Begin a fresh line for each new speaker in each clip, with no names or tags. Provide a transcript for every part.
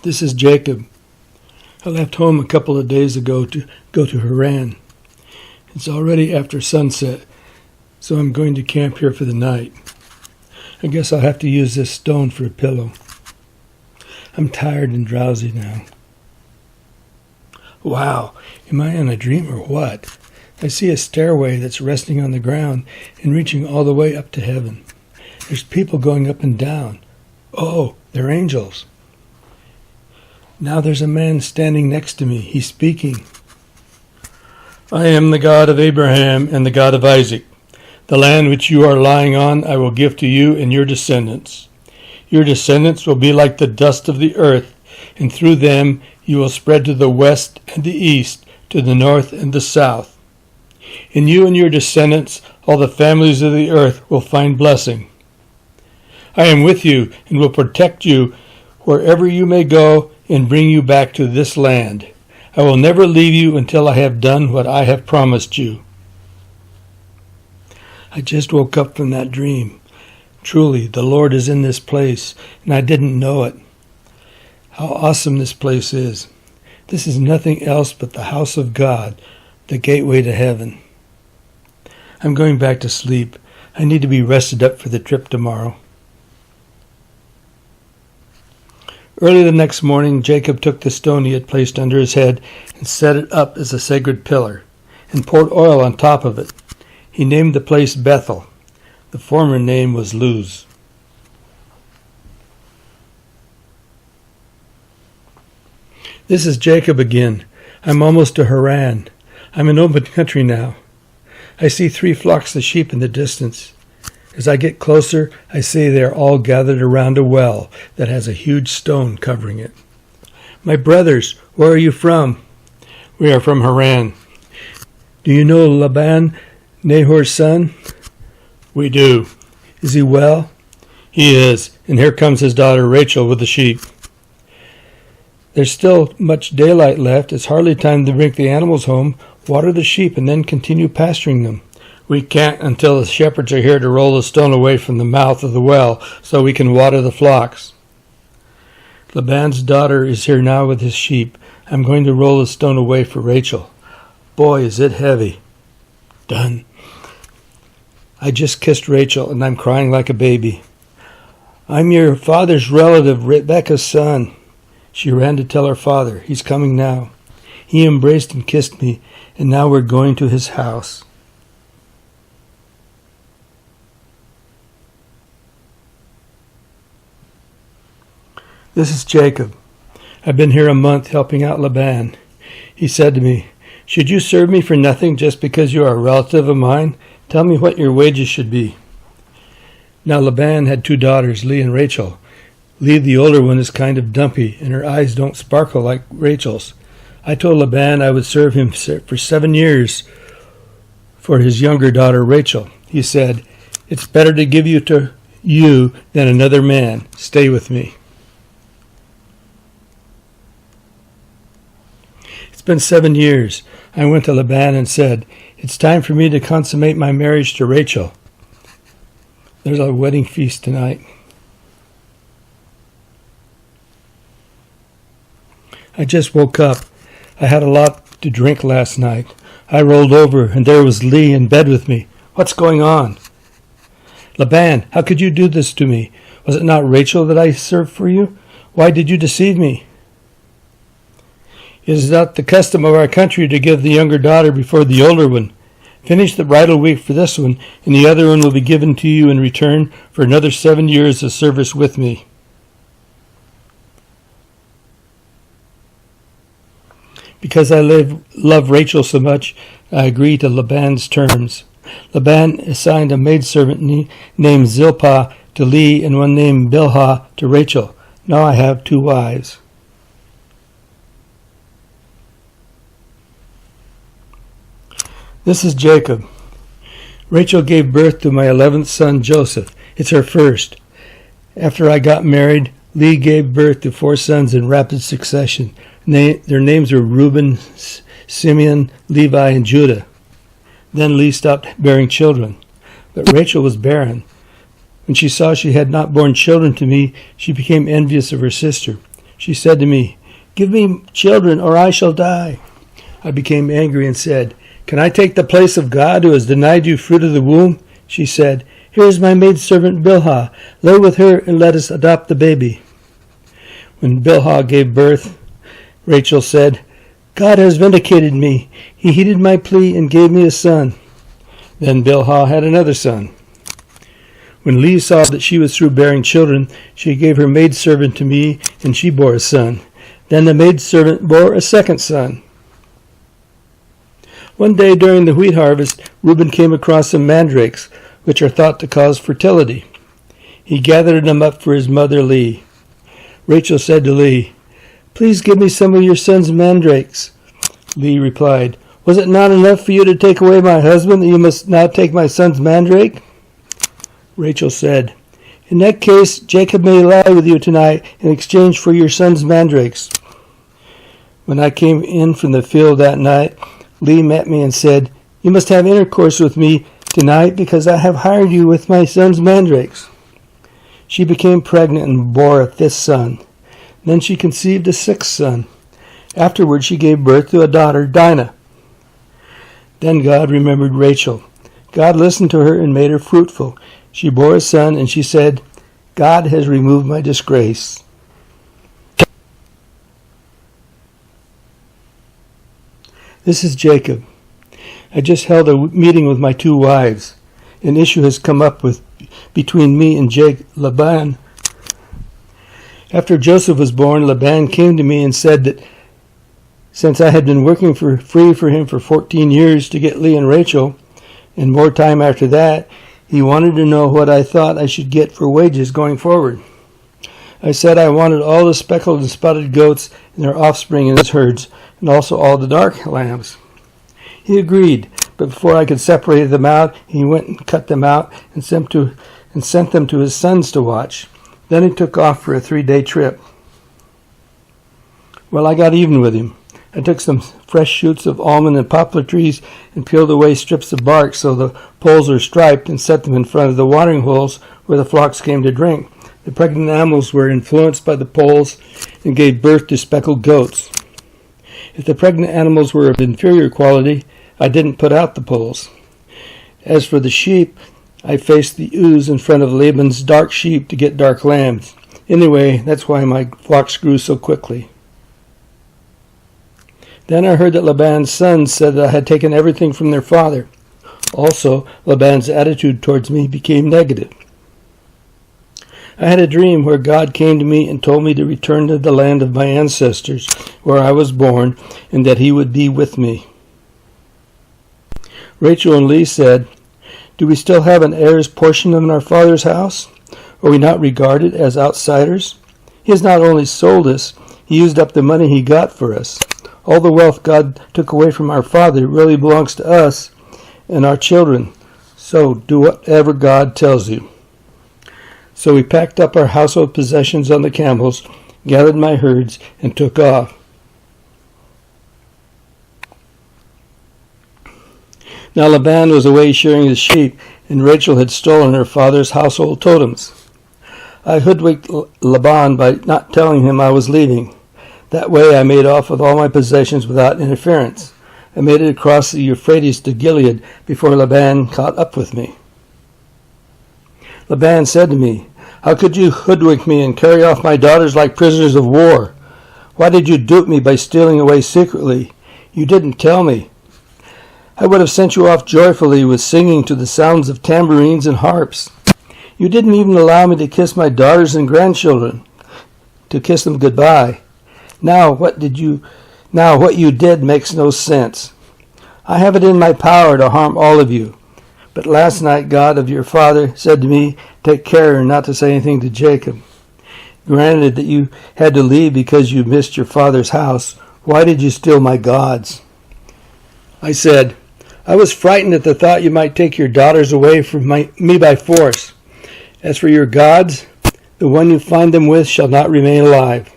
This is Jacob. I left home a couple of days ago to go to Haran. It's already after sunset, so I'm going to camp here for the night. I guess I'll have to use this stone for a pillow. I'm tired and drowsy now. Wow, am I in a dream or what? I see a stairway that's resting on the ground and reaching all the way up to heaven. There's people going up and down. Oh, they're angels. Now there's a man standing next to me. He's speaking. I am the God of Abraham and the God of Isaac. The land which you are lying on I will give to you and your descendants. Your descendants will be like the dust of the earth, and through them you will spread to the west and the east, to the north and the south. In you and your descendants all the families of the earth will find blessing. I am with you and will protect you wherever you may go and bring you back to this land. I will never leave you until I have done what I have promised you. I just woke up from that dream. Truly, the Lord is in this place, and I didn't know it. How awesome this place is. This is nothing else but the house of God, the gateway to heaven. I'm going back to sleep. I need to be rested up for the trip tomorrow. Early the next morning, Jacob took the stone he had placed under his head and set it up as a sacred pillar, and poured oil on top of it. He named the place Bethel. The former name was Luz. This is Jacob again. I'm almost to Haran. I'm in open country now. I see 3 flocks of sheep in the distance. As I get closer, I see they are all gathered around a well that has a huge stone covering it. My brothers, where are you from? We are from Haran. Do you know Laban, Nahor's son? We do. Is he well? He is, and here comes his daughter Rachel with the sheep. There's still much daylight left. It's hardly time to bring the animals home, water the sheep, and then continue pasturing them. We can't until the shepherds are here to roll the stone away from the mouth of the well so we can water the flocks. Laban's daughter is here now with his sheep. I'm going to roll the stone away for Rachel. Boy, is it heavy. Done. I just kissed Rachel, and I'm crying like a baby. I'm your father's relative, Rebecca's son. She ran to tell her father. He's coming now. He embraced and kissed me, and now we're going to his house. This is Jacob. I've been here a month helping out Laban. He said to me, should you serve me for nothing just because you are a relative of mine? Tell me what your wages should be. Now Laban had 2 daughters, Leah and Rachel. Leah, the older one, is kind of dumpy, and her eyes don't sparkle like Rachel's. I told Laban I would serve him for 7 years for his younger daughter, Rachel. He said, it's better to give you to you than another man. Stay with me. It's been 7 years. I went to Laban and said, it's time for me to consummate my marriage to Rachel. There's a wedding feast tonight. I just woke up. I had a lot to drink last night. I rolled over, and there was Leah in bed with me. What's going on? Laban, how could you do this to me? Was it not Rachel that I served for you? Why did you deceive me? It is not the custom of our country to give the younger daughter before the older one. Finish the bridal week for this one, and the other one will be given to you in return for another 7 years of service with me. Because I love Rachel so much, I agree to Laban's terms. Laban assigned a maidservant named Zilpah to Leah and one named Bilhah to Rachel. Now I have 2 wives. This is Jacob. Rachel gave birth to my 11th son, Joseph. It's her first. After I got married, Leah gave birth to 4 sons in rapid succession. Their names were Reuben, Simeon, Levi, and Judah. Then Leah stopped bearing children. But Rachel was barren. When she saw she had not borne children to me, she became envious of her sister. She said to me, "Give me children or I shall die." I became angry and said, "Can I take the place of God who has denied you fruit of the womb?" She said, "Here is my maidservant Bilhah. Lay with her and let us adopt the baby." When Bilhah gave birth, Rachel said, "God has vindicated me. He heeded my plea and gave me a son." Then Bilhah had another son. When Leah saw that she was through bearing children, she gave her maidservant to me, and she bore a son. Then the maidservant bore a second son. One day during the wheat harvest, Reuben came across some mandrakes, which are thought to cause fertility. He gathered them up for his mother Leah. Rachel said to Leah, "Please give me some of your son's mandrakes." Leah replied, "Was it not enough for you to take away my husband, that you must now take my son's mandrake?" Rachel said, "In that case, Jacob may lie with you tonight in exchange for your son's mandrakes." When I came in from the field that night, Leah met me and said, "You must have intercourse with me tonight because I have hired you with my son's mandrakes." She became pregnant and bore a fifth son. Then she conceived a sixth son. Afterward she gave birth to a daughter, Dinah. Then God remembered Rachel. God listened to her and made her fruitful. She bore a son, and she said, "God has removed my disgrace." This is Jacob. I just held a meeting with my two wives. An issue has come up between me and Laban. After Joseph was born, Laban came to me and said that since I had been working for free for him for 14 years to get Leah and Rachel, and more time after that, he wanted to know what I thought I should get for wages going forward. I said I wanted all the speckled and spotted goats and their offspring in his herds, and also all the dark lambs. He agreed, but before I could separate them out, he went and cut them out and sent them to his sons to watch. Then he took off for a 3-day trip. Well, I got even with him. I took some fresh shoots of almond and poplar trees and peeled away strips of bark so the poles are striped and set them in front of the watering holes where the flocks came to drink. The pregnant animals were influenced by the poles and gave birth to speckled goats. If the pregnant animals were of inferior quality, I didn't put out the poles. As for the sheep, I faced the ewes in front of Laban's dark sheep to get dark lambs. Anyway, that's why my flocks grew so quickly. Then I heard that Laban's sons said that I had taken everything from their father. Also, Laban's attitude towards me became negative. I had a dream where God came to me and told me to return to the land of my ancestors, where I was born, and that he would be with me. Rachel and Leah said, "Do we still have an heir's portion in our father's house? Are we not regarded as outsiders? He has not only sold us, he used up the money he got for us. All the wealth God took away from our father really belongs to us and our children. So do whatever God tells you." So we packed up our household possessions on the camels, gathered my herds, and took off. Now Laban was away shearing his sheep, and Rachel had stolen her father's household totems. I hoodwinked Laban by not telling him I was leaving. That way I made off with all my possessions without interference. I made it across the Euphrates to Gilead before Laban caught up with me. Laban said to me, "How could you hoodwink me and carry off my daughters like prisoners of war? Why did you dupe me by stealing away secretly? You didn't tell me. I would have sent you off joyfully with singing to the sounds of tambourines and harps. You didn't even allow me to kiss my daughters and grandchildren, to kiss them goodbye. Now what you did makes no sense. I have it in my power to harm all of you. But last night God of your father said to me, 'Take care not to say anything to Jacob.' Granted that you had to leave because you missed your father's house, why did you steal my gods?" I said, "I was frightened at the thought you might take your daughters away from me by force. As for your gods, the one you find them with shall not remain alive.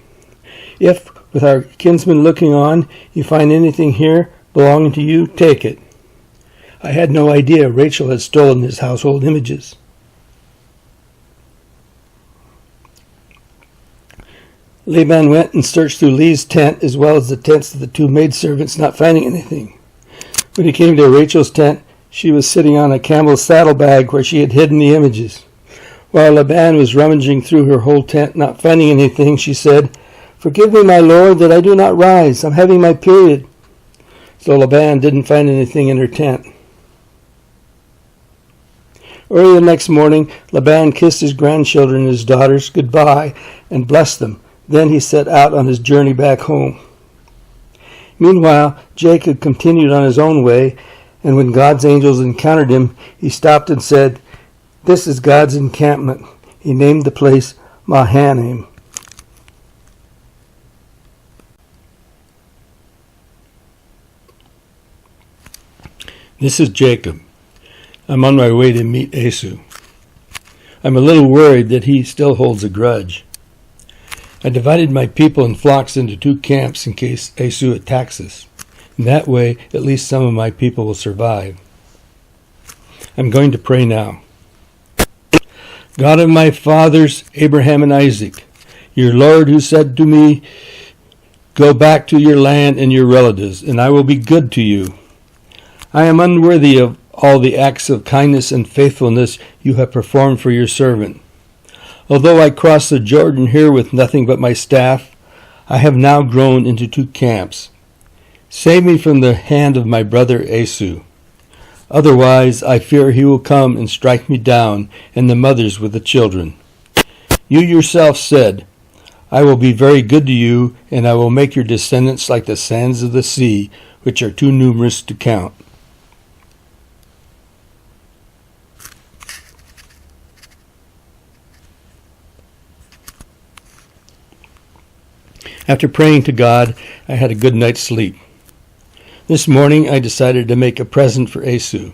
If, with our kinsmen looking on, you find anything here belonging to you, take it." I had no idea Rachel had stolen his household images. Laban went and searched through Leah's tent as well as the tents of the two maidservants, not finding anything. When he came to Rachel's tent, she was sitting on a camel's saddlebag where she had hidden the images. While Laban was rummaging through her whole tent, not finding anything, she said, "Forgive me, my lord, that I do not rise. I'm having my period." So Laban didn't find anything in her tent. Early the next morning, Laban kissed his grandchildren and his daughters goodbye and blessed them. Then he set out on his journey back home. Meanwhile, Jacob continued on his own way, and when God's angels encountered him, he stopped and said, "This is God's encampment." He named the place Mahanaim. This is Jacob. I'm on my way to meet Esau. I'm a little worried that he still holds a grudge. I divided my people and flocks into 2 camps in case Esau attacks us. In that way, at least some of my people will survive. I'm going to pray now. God of my fathers, Abraham and Isaac, your Lord who said to me, "Go back to your land and your relatives, and I will be good to you." I am unworthy of all the acts of kindness and faithfulness you have performed for your servant. Although I crossed the Jordan here with nothing but my staff, I have now grown into 2 camps. Save me from the hand of my brother Esau. Otherwise, I fear he will come and strike me down, and the mothers with the children. You yourself said, "I will be very good to you, and I will make your descendants like the sands of the sea, which are too numerous to count." After praying to God, I had a good night's sleep. This morning, I decided to make a present for Esau.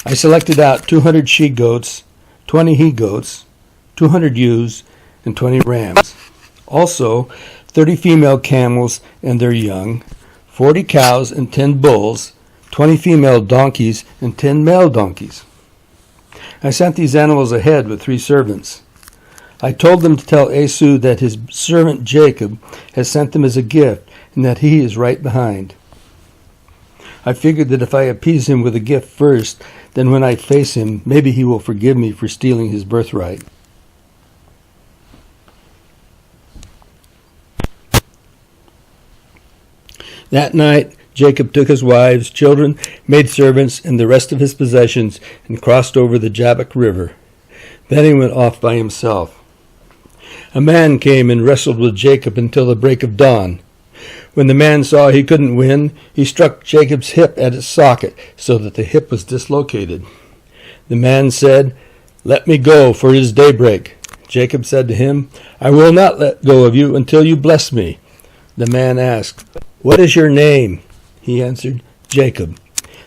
I selected out 200 she-goats, 20 he-goats, 200 ewes, and 20 rams. Also, 30 female camels and their young, 40 cows and 10 bulls, 20 female donkeys, and 10 male donkeys. I sent these animals ahead with 3 servants. I told them to tell Esau that his servant Jacob has sent them as a gift and that he is right behind. I figured that if I appease him with a gift first, then when I face him, maybe he will forgive me for stealing his birthright. That night, Jacob took his wives, children, maidservants, and the rest of his possessions and crossed over the Jabbok River. Then he went off by himself. A man came and wrestled with Jacob until the break of dawn. When the man saw he couldn't win, he struck Jacob's hip at its socket so that the hip was dislocated. The man said, "Let me go, for it is daybreak." Jacob said to him, "I will not let go of you until you bless me." The man asked, "What is your name?" He answered, "Jacob."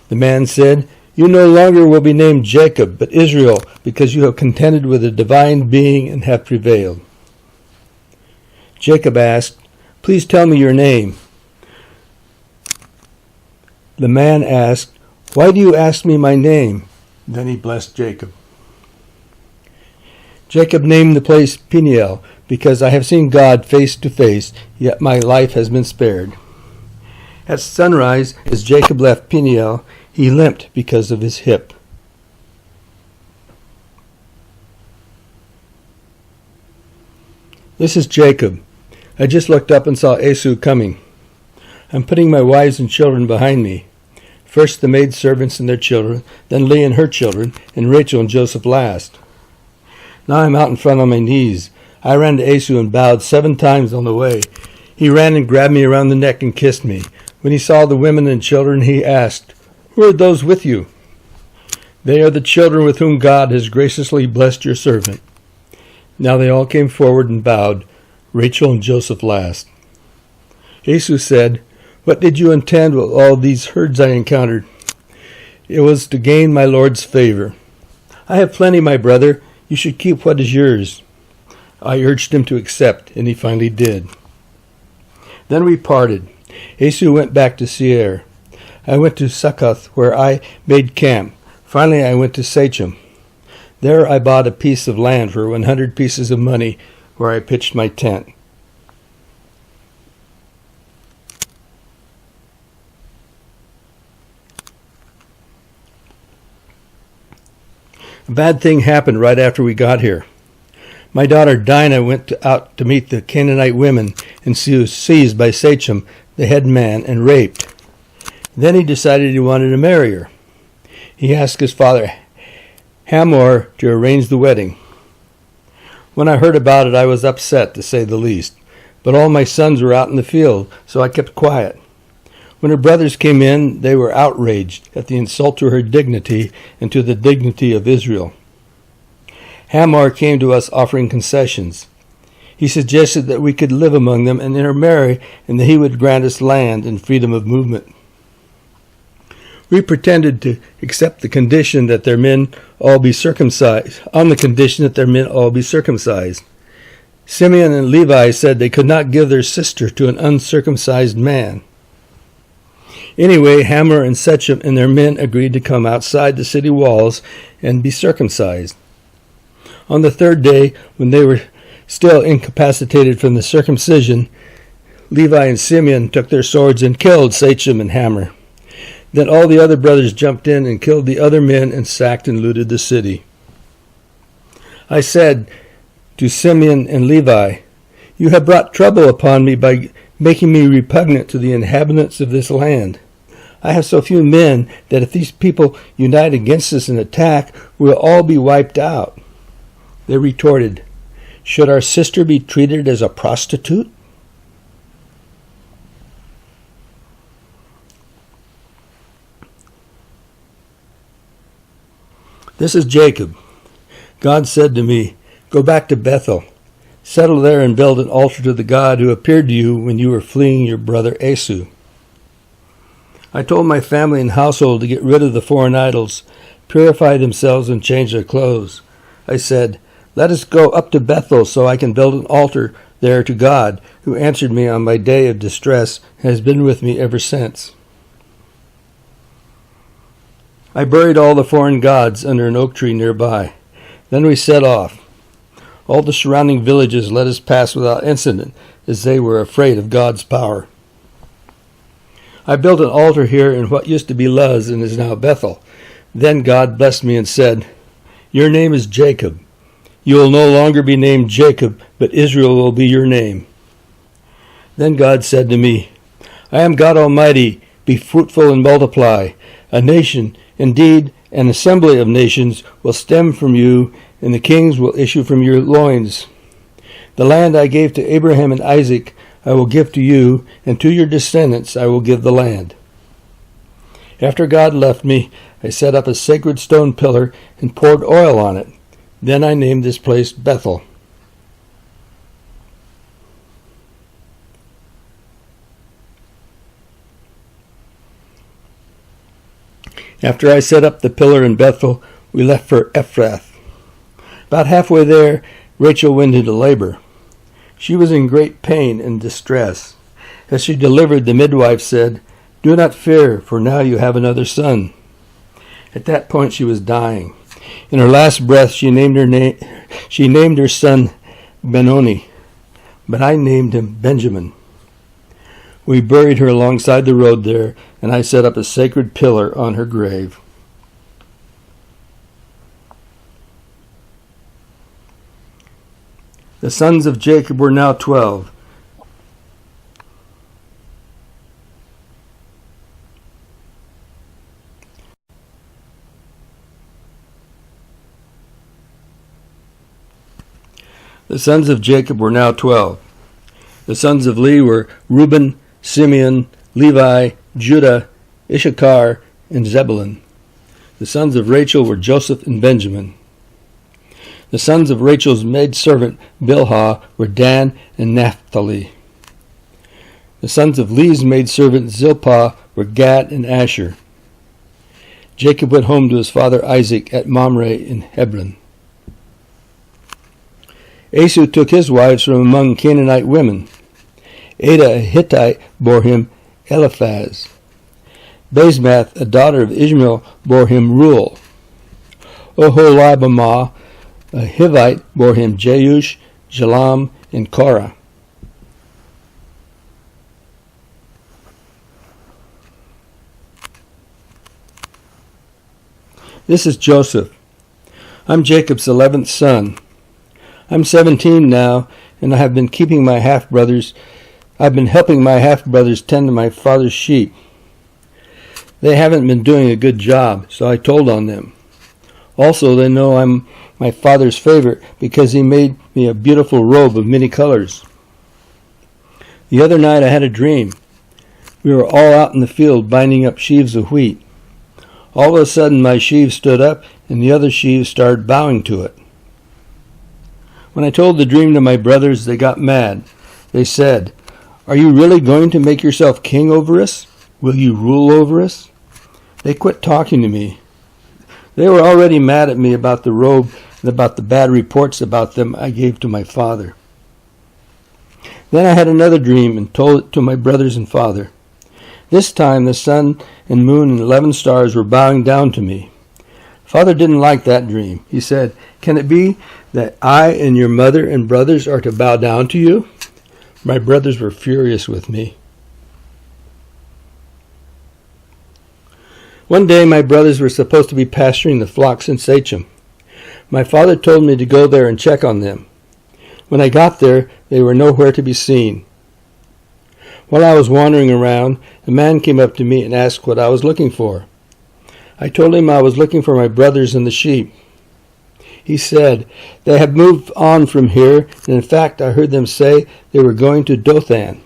The man said, "You no longer will be named Jacob, but Israel, because you have contended with a divine being and have prevailed." Jacob asked, "Please tell me your name." The man asked, "Why do you ask me my name?" Then he blessed Jacob. Jacob named the place Peniel, because I have seen God face to face, yet my life has been spared. At sunrise, as Jacob left Peniel, he limped because of his hip. This is Jacob. I just looked up and saw Esau coming. I'm putting my wives and children behind me. First the maidservants and their children, then Leah and her children, and Rachel and Joseph last. Now I'm out in front on my knees. I ran to Esau and bowed 7 times on the way. He ran and grabbed me around the neck and kissed me. When he saw the women and children, he asked, "Who are those with you?" "They are the children with whom God has graciously blessed your servant." Now they all came forward and bowed, Rachel and Joseph last. Esau said, "What did you intend with all these herds I encountered?" "It was to gain my Lord's favor." "I have plenty, my brother. You should keep what is yours." I urged him to accept, and he finally did. Then we parted. Esau went back to Seir. I went to Succoth, where I made camp. Finally I went to Shechem. There I bought a piece of land for 100 pieces of money, where I pitched my tent. A bad thing happened right after we got here. My daughter Dinah went out to meet the Canaanite women, and she was seized by Sachem, the head man, and raped. Then he decided he wanted to marry her. He asked his father Hamor to arrange the wedding. When I heard about it, I was upset, to say the least. But all my sons were out in the field, so I kept quiet. When her brothers came in, they were outraged at the insult to her dignity and to the dignity of Israel. Hamor came to us offering concessions. He suggested that we could live among them and intermarry, and that he would grant us land and freedom of movement. We pretended to accept the condition that their men all be circumcised, on the condition that their men all be circumcised. Simeon and Levi said they could not give their sister to an uncircumcised man. Anyway, Hamor and Sechem and their men agreed to come outside the city walls and be circumcised. On the third day, when they were still incapacitated from the circumcision, Levi and Simeon took their swords and killed Sechem and Hamor. Then all the other brothers jumped in and killed the other men and sacked and looted the city. I said to Simeon and Levi, "You have brought trouble upon me by making me repugnant to the inhabitants of this land. I have so few men that if these people unite against us and attack, we will all be wiped out." They retorted, "Should our sister be treated as a prostitute?" This is Jacob. God said to me, "Go back to Bethel. Settle there and build an altar to the God who appeared to you when you were fleeing your brother Esau." I told my family and household to get rid of the foreign idols, purify themselves, and change their clothes. I said, "Let us go up to Bethel so I can build an altar there to God, who answered me on my day of distress and has been with me ever since." I buried all the foreign gods under an oak tree nearby. Then we set off. All the surrounding villages let us pass without incident, as they were afraid of God's power. I built an altar here in what used to be Luz and is now Bethel. Then God blessed me and said, "Your name is Jacob. You will no longer be named Jacob, but Israel will be your name." Then God said to me, "I am God Almighty. Be fruitful and multiply. A nation, indeed, an assembly of nations will stem from you, and the kings will issue from your loins. The land I gave to Abraham and Isaac I will give to you, and to your descendants I will give the land." After God left me, I set up a sacred stone pillar and poured oil on it. Then I named this place Bethel. After I set up the pillar in Bethel, we left for Ephrath. About halfway there, Rachel went into labor. She was in great pain and distress. As she delivered, the midwife said, "Do not fear, for now you have another son." At that point she was dying. In her last breath she named her son Benoni, but I named him Benjamin. We buried her alongside the road there, and I set up a sacred pillar on her grave. The sons of Jacob were now 12. The sons of Jacob were now 12. The sons of Levi were Reuben, Simeon, Levi, Judah, Issachar, and Zebulun. The sons of Rachel were Joseph and Benjamin. The sons of Rachel's maidservant Bilhah were Dan and Naphtali. The sons of Leah's maidservant Zilpah were Gad and Asher. Jacob went home to his father Isaac at Mamre in Hebron. Esau took his wives from among Canaanite women. Adah, a Hittite, bore him Eliphaz. Basemath, a daughter of Ishmael, bore him Ruel. Oholibamah, a Hivite, bore him Jeush, Jalam, and Korah. This is Joseph. I'm Jacob's 11th son. I'm 17 now, and I have been helping my half-brothers tend to my father's sheep. They haven't been doing a good job, so I told on them. Also, they know I'm my father's favorite because he made me a beautiful robe of many colors. The other night I had a dream. We were all out in the field binding up sheaves of wheat. All of a sudden my sheaves stood up and the other sheaves started bowing to it. When I told the dream to my brothers, they got mad. They said, "Are you really going to make yourself king over us? Will you rule over us?" They quit talking to me. They were already mad at me about the robe and about the bad reports about them I gave to my father. Then I had another dream and told it to my brothers and father. This time the sun and moon and 11 stars were bowing down to me. Father didn't like that dream. He said, "Can it be that I and your mother and brothers are to bow down to you?" My brothers were furious with me. One day my brothers were supposed to be pasturing the flocks in Sachem. My father told me to go there and check on them. When I got there, they were nowhere to be seen. While I was wandering around, a man came up to me and asked what I was looking for. I told him I was looking for my brothers and the sheep. He said, "They have moved on from here, and in fact I heard them say they were going to Dothan."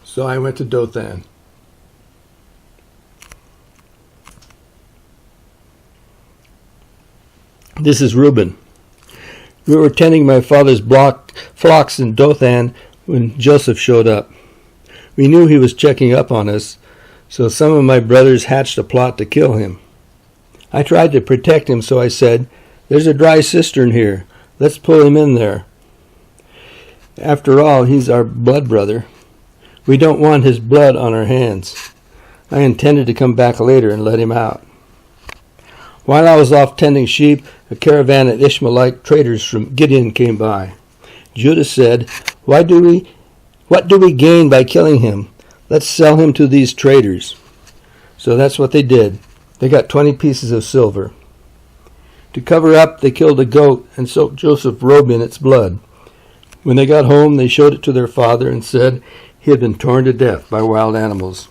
So I went to Dothan. This is Reuben. We were tending my father's flocks in Dothan when Joseph showed up. We knew he was checking up on us, so some of my brothers hatched a plot to kill him. I tried to protect him, so I said, "There's a dry cistern here. Let's pull him in there. After all, he's our blood brother. We don't want his blood on our hands." I intended to come back later and let him out. While I was off tending sheep, a caravan of Ishmaelite traders from Gideon came by. Judah said, What do we gain by killing him? Let's sell him to these traders." So that's what they did. They got 20 pieces of silver. To cover up, they killed a goat and soaked Joseph's robe in its blood. When they got home, they showed it to their father and said he had been torn to death by wild animals.